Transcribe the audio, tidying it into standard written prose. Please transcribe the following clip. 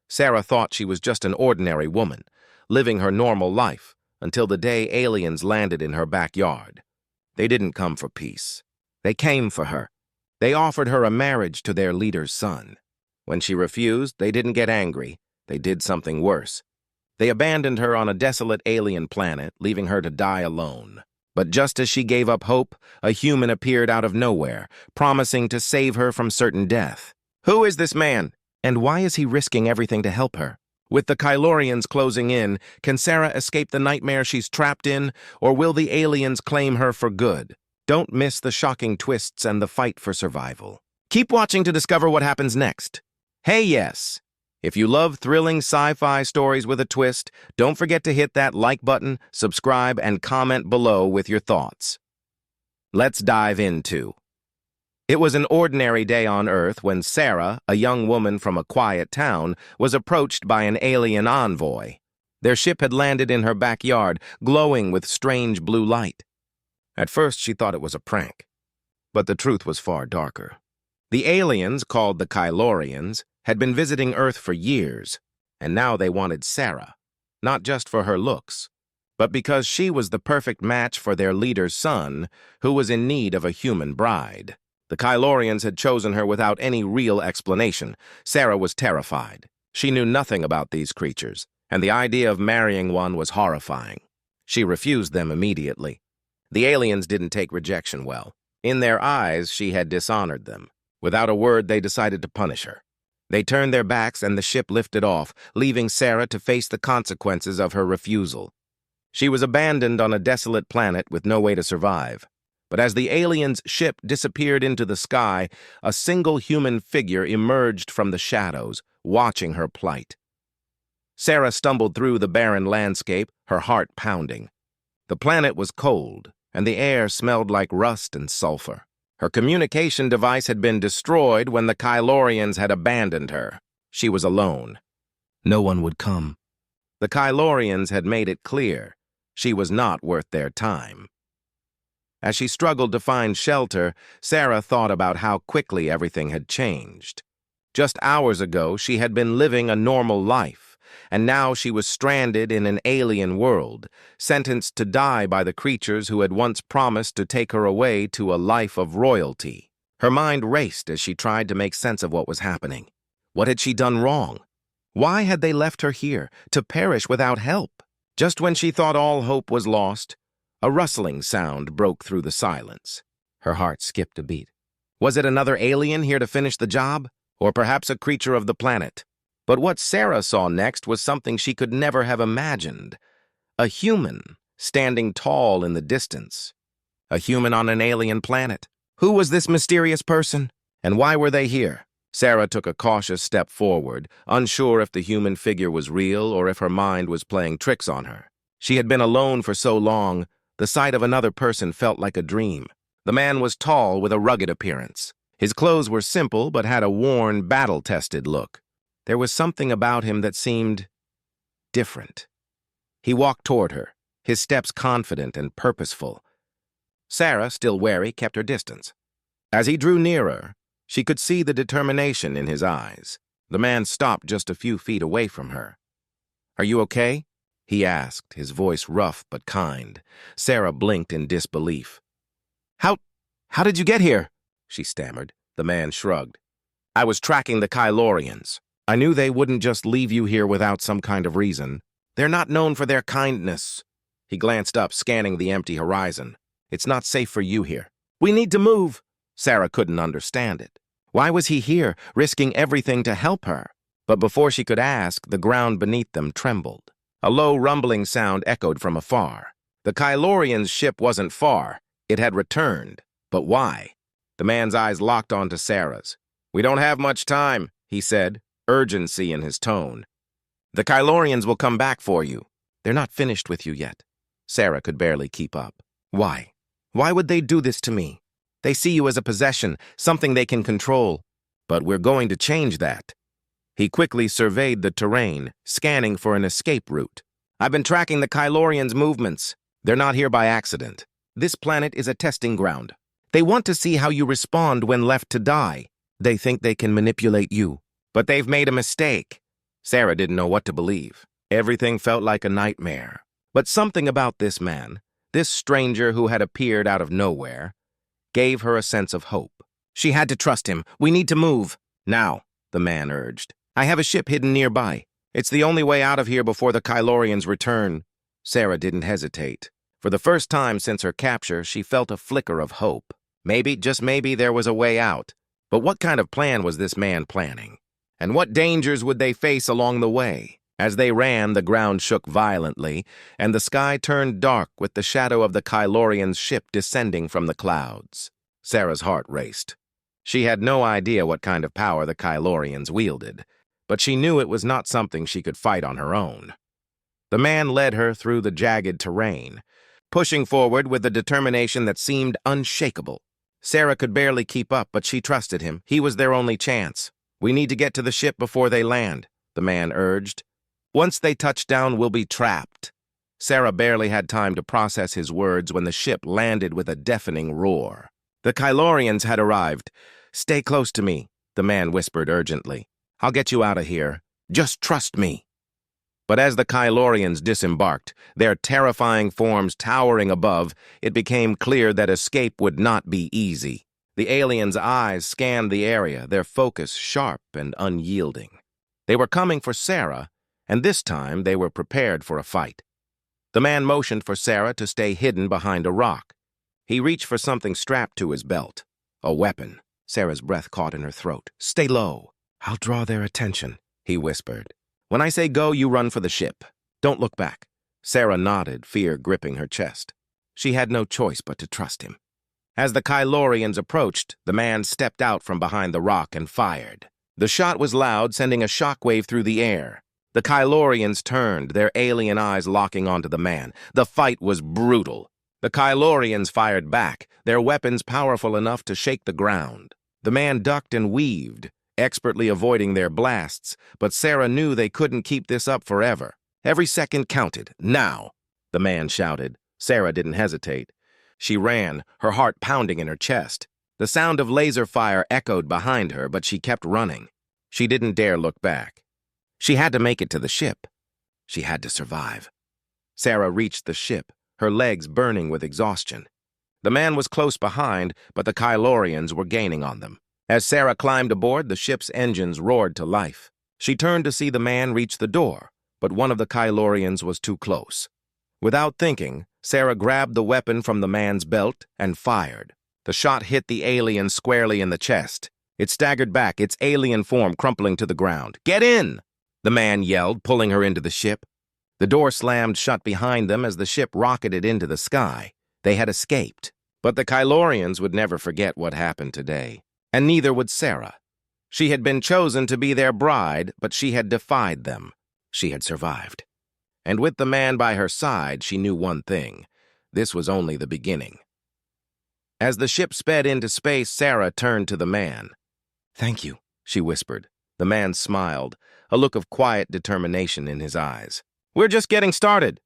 Sara thought she was just an ordinary woman, living her normal life, until the day aliens landed in her backyard. They didn't come for peace. They came for her. They offered her a marriage to their leader's son. When she refused, they didn't get angry. They did something worse. They abandoned her on a desolate alien planet, leaving her to die alone. But just as she gave up hope, a human appeared out of nowhere, promising to save her from certain death. Who is this man? And why is he risking everything to help her? With the Kylorians closing in, can Sara escape the nightmare she's trapped in, or will the aliens claim her for good? Don't miss the shocking twists and the fight for survival. Keep watching to discover what happens next. Hey, yes! If you love thrilling sci-fi stories with a twist, don't forget to hit that like button, subscribe, and comment below with your thoughts. Let's dive into. It was an ordinary day on Earth when Sara, a young woman from a quiet town, was approached by an alien envoy. Their ship had landed in her backyard, glowing with strange blue light. At first, she thought it was a prank, but the truth was far darker. The aliens, called the Kylorians, had been visiting Earth for years, and now they wanted Sara, not just for her looks, but because she was the perfect match for their leader's son, who was in need of a human bride. The Kylorians had chosen her without any real explanation. Sara was terrified. She knew nothing about these creatures, and the idea of marrying one was horrifying. She refused them immediately. The aliens didn't take rejection well. In their eyes, she had dishonored them. Without a word, they decided to punish her. They turned their backs and the ship lifted off, leaving Sara to face the consequences of her refusal. She was abandoned on a desolate planet with no way to survive. But as the aliens' ship disappeared into the sky, a single human figure emerged from the shadows, watching her plight. Sara stumbled through the barren landscape, her heart pounding. The planet was cold, and the air smelled like rust and sulfur. Her communication device had been destroyed when the Kylorians had abandoned her. She was alone. No one would come. The Kylorians had made it clear she was not worth their time. As she struggled to find shelter, Sara thought about how quickly everything had changed. Just hours ago, she had been living a normal life, and now she was stranded in an alien world, sentenced to die by the creatures who had once promised to take her away to a life of royalty. Her mind raced as she tried to make sense of what was happening. What had she done wrong? Why had they left her here, to perish without help? Just when she thought all hope was lost, a rustling sound broke through the silence. Her heart skipped a beat. Was it another alien here to finish the job? Or perhaps a creature of the planet? But what Sara saw next was something she could never have imagined. A human, standing tall in the distance. A human on an alien planet. Who was this mysterious person? And why were they here? Sara took a cautious step forward, unsure if the human figure was real or if her mind was playing tricks on her. She had been alone for so long, the sight of another person felt like a dream. The man was tall with a rugged appearance. His clothes were simple but had a worn, battle-tested look. There was something about him that seemed different. He walked toward her, his steps confident and purposeful. Sara, still wary, kept her distance. As he drew nearer, she could see the determination in his eyes. The man stopped just a few feet away from her. "Are you okay?" he asked, his voice rough but kind. Sara blinked in disbelief. How did you get here?" she stammered. The man shrugged. "I was tracking the Kylorians. I knew they wouldn't just leave you here without some kind of reason. They're not known for their kindness." He glanced up, scanning the empty horizon. "It's not safe for you here." "We need to move." Sara couldn't understand it. Why was he here, risking everything to help her? But before she could ask, the ground beneath them trembled. A low rumbling sound echoed from afar. The Kylorians' ship wasn't far. It had returned. But why? The man's eyes locked onto Sara's. "We don't have much time," he said, urgency in his tone. "The Kylorians will come back for you. They're not finished with you yet." Sara could barely keep up. "Why? Why would they do this to me? They see you as a possession, something they can control. But we're going to change that." He quickly surveyed the terrain, scanning for an escape route. "I've been tracking the Kylorians' movements. They're not here by accident. This planet is a testing ground. They want to see how you respond when left to die. They think they can manipulate you. But they've made a mistake." Sara didn't know what to believe. Everything felt like a nightmare. But something about this man, this stranger who had appeared out of nowhere, gave her a sense of hope. She had to trust him. We need to move. Now, the man urged. I have a ship hidden nearby. It's the only way out of here before the Kylorians return. Sara didn't hesitate. For the first time since her capture, she felt a flicker of hope. Maybe, just maybe, there was a way out. But what kind of plan was this man planning? And what dangers would they face along the way? As they ran, the ground shook violently, and the sky turned dark with the shadow of the Kylorians' ship descending from the clouds. Sara's heart raced. She had no idea what kind of power the Kylorians wielded, but she knew it was not something she could fight on her own. The man led her through the jagged terrain, pushing forward with a determination that seemed unshakable. Sara could barely keep up, but she trusted him. He was their only chance. We need to get to the ship before they land, the man urged. Once they touch down, we'll be trapped. Sara barely had time to process his words when the ship landed with a deafening roar. The Kylorians had arrived. Stay close to me, the man whispered urgently. I'll get you out of here. Just trust me. But as the Kylorians disembarked, their terrifying forms towering above, it became clear that escape would not be easy. The aliens' eyes scanned the area, their focus sharp and unyielding. They were coming for Sara, and this time they were prepared for a fight. The man motioned for Sara to stay hidden behind a rock. He reached for something strapped to his belt. A weapon. Sara's breath caught in her throat. Stay low. I'll draw their attention, he whispered. When I say go, you run for the ship. Don't look back. Sara nodded, fear gripping her chest. She had no choice but to trust him. As the Kylorians approached, the man stepped out from behind the rock and fired. The shot was loud, sending a shockwave through the air. The Kylorians turned, their alien eyes locking onto the man. The fight was brutal. The Kylorians fired back, their weapons powerful enough to shake the ground. The man ducked and weaved, expertly avoiding their blasts, but Sara knew they couldn't keep this up forever. Every second counted. Now, the man shouted. Sara didn't hesitate. She ran, her heart pounding in her chest. The sound of laser fire echoed behind her, but she kept running. She didn't dare look back. She had to make it to the ship. She had to survive. Sara reached the ship, her legs burning with exhaustion. The man was close behind, but the Kylorians were gaining on them. As Sara climbed aboard, the ship's engines roared to life. She turned to see the man reach the door, but one of the Kylorians was too close. Without thinking, Sara grabbed the weapon from the man's belt and fired. The shot hit the alien squarely in the chest. It staggered back, its alien form crumpling to the ground. Get in! The man yelled, pulling her into the ship. The door slammed shut behind them as the ship rocketed into the sky. They had escaped. But the Kylorians would never forget what happened today. And neither would Sara. She had been chosen to be their bride, but she had defied them. She had survived. And with the man by her side, she knew one thing. This was only the beginning. As the ship sped into space, Sara turned to the man. Thank you, she whispered. The man smiled, a look of quiet determination in his eyes. We're just getting started,